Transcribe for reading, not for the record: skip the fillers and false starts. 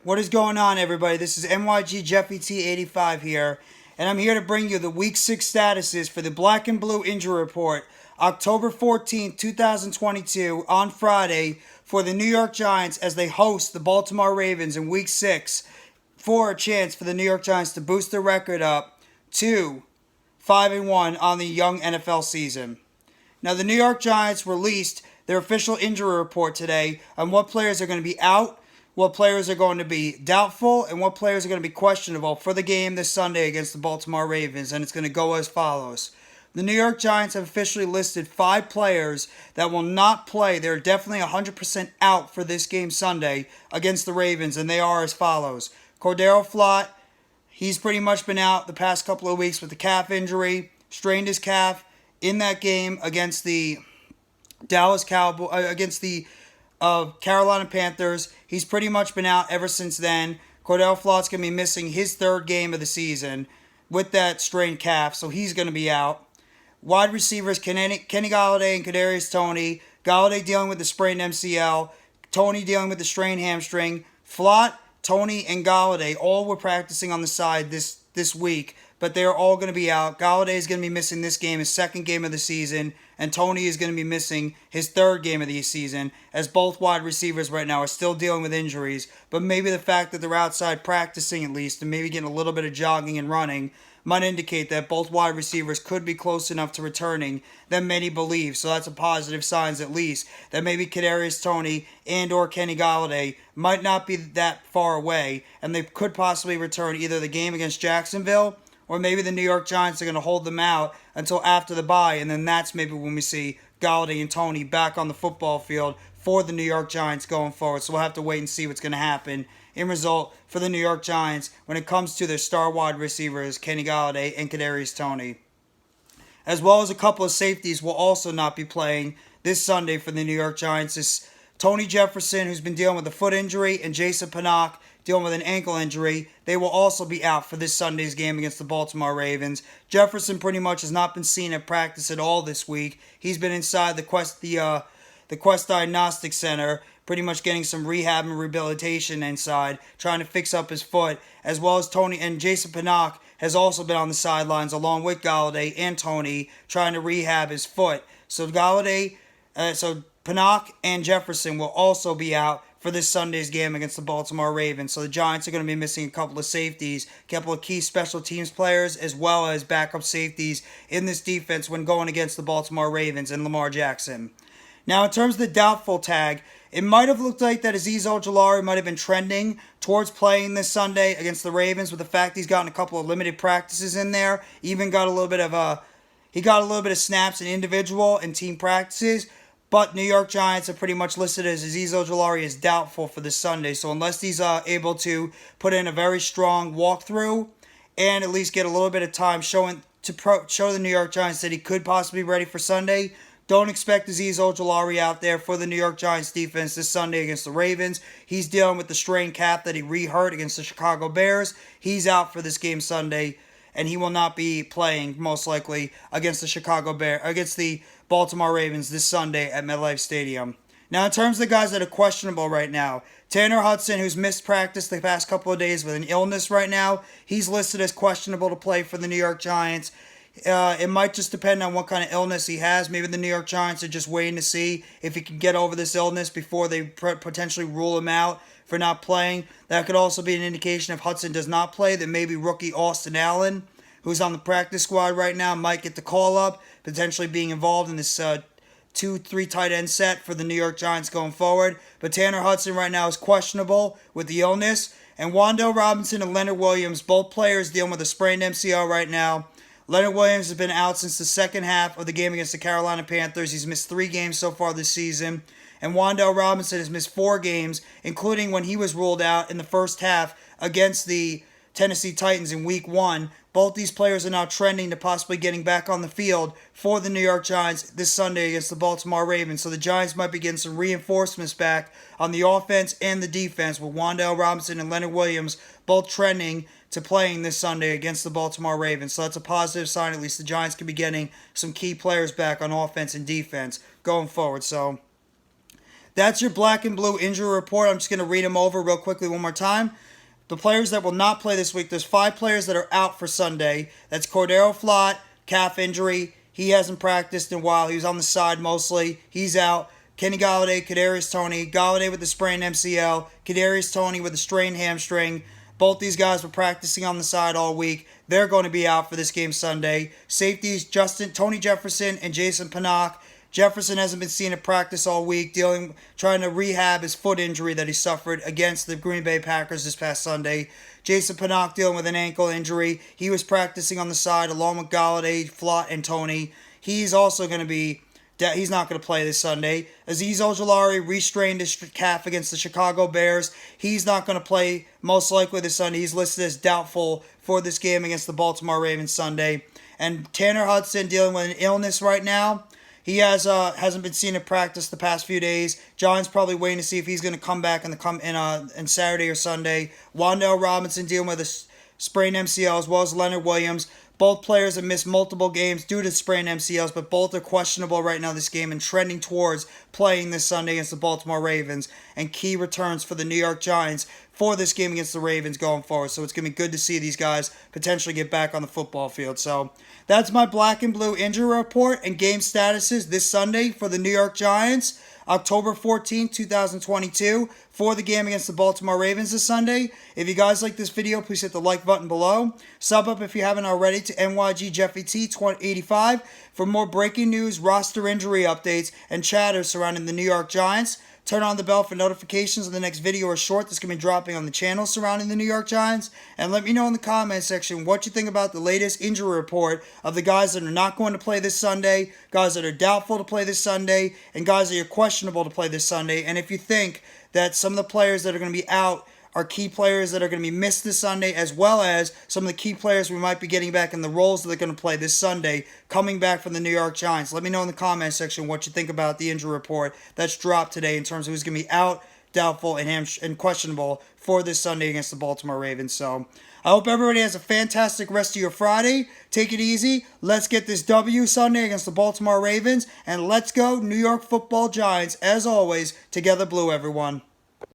What is going on, everybody? This is NYG Jeffy T85 here, and I'm here to bring you the Week 6 statuses for the Black and Blue Injury Report, October 14th, 2022, on Friday, for the New York Giants as they host the Baltimore Ravens in Week 6 for a chance for the New York Giants to boost their record up to 5-1 on the young NFL season. Now, the New York Giants released their official injury report today on what players are going to be out, what players are going to be doubtful, and what players are going to be questionable for the game this Sunday against the Baltimore Ravens, and it's going to go as follows. The New York Giants have officially listed 5 players that will not play. They're definitely 100% out for this game Sunday against the Ravens, and they are as follows. Cor'Dale Flott, he's pretty much been out the past couple of weeks with the calf injury, strained his calf in that game against the Carolina Panthers. He's pretty much been out ever since then. Cor'Dale Flott's going to be missing his 3rd game of the season with that strained calf, so he's going to be out. Wide receivers, Kenny Golladay and Kadarius Toney. Golladay dealing with the sprained MCL. Toney dealing with the strained hamstring. Flott, Toney, and Golladay all were practicing on the side this week, but they're all going to be out. Golladay is going to be missing this game, his 2nd game of the season, and Toney is going to be missing his 3rd game of the season, as both wide receivers right now are still dealing with injuries. But maybe the fact that they're outside practicing at least, and maybe getting a little bit of jogging and running, might indicate that both wide receivers could be close enough to returning than many believe. So that's a positive sign at least that maybe Kadarius Toney and or Kenny Golladay might not be that far away, and they could possibly return either the game against Jacksonville, or maybe the New York Giants are going to hold them out until after the bye, and then that's maybe when we see Golladay and Toney back on the football field for the New York Giants going forward. So we'll have to wait and see what's going to happen in result for the New York Giants when it comes to their star wide receivers, Kenny Golladay and Kadarius Toney. As well as a couple of safeties will also not be playing this Sunday for the New York Giants. It's Tony Jefferson, who's been dealing with a foot injury, and Jason Pinnock, dealing with an ankle injury. They will also be out for this Sunday's game against the Baltimore Ravens. Jefferson pretty much has not been seen at practice at all this week. He's been inside the Quest Diagnostic Center, pretty much getting some rehab and rehabilitation inside, trying to fix up his foot, as well as Tony and Jason Pinnock has also been on the sidelines along with Golladay and Toney, trying to rehab his foot. So Pinnock and Jefferson will also be out for this Sunday's game against the Baltimore Ravens. So the Giants are going to be missing a couple of safeties, a couple of key special teams players, as well as backup safeties in this defense when going against the Baltimore Ravens and Lamar Jackson. Now, in terms of the doubtful tag, it might have looked like that Azeez Ojulari might have been trending towards playing this Sunday against the Ravens, with the fact he's gotten a couple of limited practices in there. Even got a little bit of snaps in individual and team practices. But New York Giants are pretty much listed as Azeez Ojulari as doubtful for this Sunday. So unless he's able to put in a very strong walkthrough and at least get a little bit of time show the New York Giants that he could possibly be ready for Sunday, don't expect Azeez Ojulari out there for the New York Giants defense this Sunday against the Ravens. He's dealing with the strained calf that he re-hurt against the Chicago Bears. He's out for this game Sunday, and he will not be playing most likely against the Baltimore Ravens this Sunday at MetLifeStadium. Now, in terms of the guys that are questionable right now, Tanner Hudson, who's missed practice the past couple of days with an illness right now, he's listed as questionable to play for the New York Giants. It might just depend on what kind of illness he has. Maybe the New York Giants are just waiting to see if he can get over this illness before they potentially rule him out for not playing. That could also be an indication if Hudson does not play, that maybe rookie Austin Allen, who's on the practice squad right now, might get the call up, potentially being involved in this 2-3 tight end set for the New York Giants going forward. But Tanner Hudson right now is questionable with the illness. And Wan'Dale Robinson and Leonard Williams, both players dealing with a sprained MCL right now. Leonard Williams has been out since the second half of the game against the Carolina Panthers. He's missed 3 games so far this season. And Wan'Dale Robinson has missed 4 games, including when he was ruled out in the first half against the Tennessee Titans in Week 1. Both these players are now trending to possibly getting back on the field for the New York Giants this Sunday against the Baltimore Ravens. So the Giants might be getting some reinforcements back on the offense and the defense, with Wan'Dale Robinson and Leonard Williams both trending to playing this Sunday against the Baltimore Ravens. So that's a positive sign. At least the Giants could be getting some key players back on offense and defense going forward. So That's your black and blue injury report. I'm just going to read them over real quickly one more time. The players that will not play this week, there's 5 players that are out for Sunday. That's Cor'Dale Flott, calf injury. He hasn't practiced in a while. He was on the side mostly. He's out. Kenny Golladay, Kadarius Toney. Golladay with the sprained MCL. Kadarius Toney with a strained hamstring. Both these guys were practicing on the side all week. They're going to be out for this game Sunday. Safeties, Tony Jefferson and Jason Pinnock. Jefferson hasn't been seen at practice all week, trying to rehab his foot injury that he suffered against the Green Bay Packers this past Sunday. Jason Pinnock dealing with an ankle injury. He was practicing on the side along with Golladay, Flott, and Toney. He's also going to be... He's not going to play this Sunday. Azeez Ojulari restrained his calf against the Chicago Bears. He's not going to play most likely this Sunday. He's listed as doubtful for this game against the Baltimore Ravens Sunday. And Tanner Hudson dealing with an illness right now. He hasn't been seen in practice the past few days. Giants probably waiting to see if he's going to come back in Saturday or Sunday. Wan'Dale Robinson dealing with a sprained MCL as well as Leonard Williams. Both players have missed multiple games due to sprained MCLs, but both are questionable right now this game and trending towards playing this Sunday against the Baltimore Ravens, and key returns for the New York Giants for this game against the Ravens going forward. So it's going to be good to see these guys potentially get back on the football field. So that's my black and blue injury report and game statuses this Sunday for the New York Giants. October 14, 2022, for the game against the Baltimore Ravens this Sunday. If you guys like this video, please hit the like button below. Sub up if you haven't already to NYGJeffyT85 for more breaking news, roster injury updates, and chatter surrounding the New York Giants. Turn on the bell for notifications of the next video or short that's going to be dropping on the channel surrounding the New York Giants. And let me know in the comment section what you think about the latest injury report of the guys that are not going to play this Sunday, guys that are doubtful to play this Sunday, and guys that are questionable to play this Sunday. And if you think that some of the players that are going to be out are key players that are going to be missed this Sunday, as well as some of the key players we might be getting back in the roles that they're going to play this Sunday, coming back from the New York Giants. Let me know in the comment section what you think about the injury report that's dropped today in terms of who's going to be out, doubtful, and questionable for this Sunday against the Baltimore Ravens. So I hope everybody has a fantastic rest of your Friday. Take it easy. Let's get this W Sunday against the Baltimore Ravens, and let's go New York Football Giants. As always, together blue, everyone.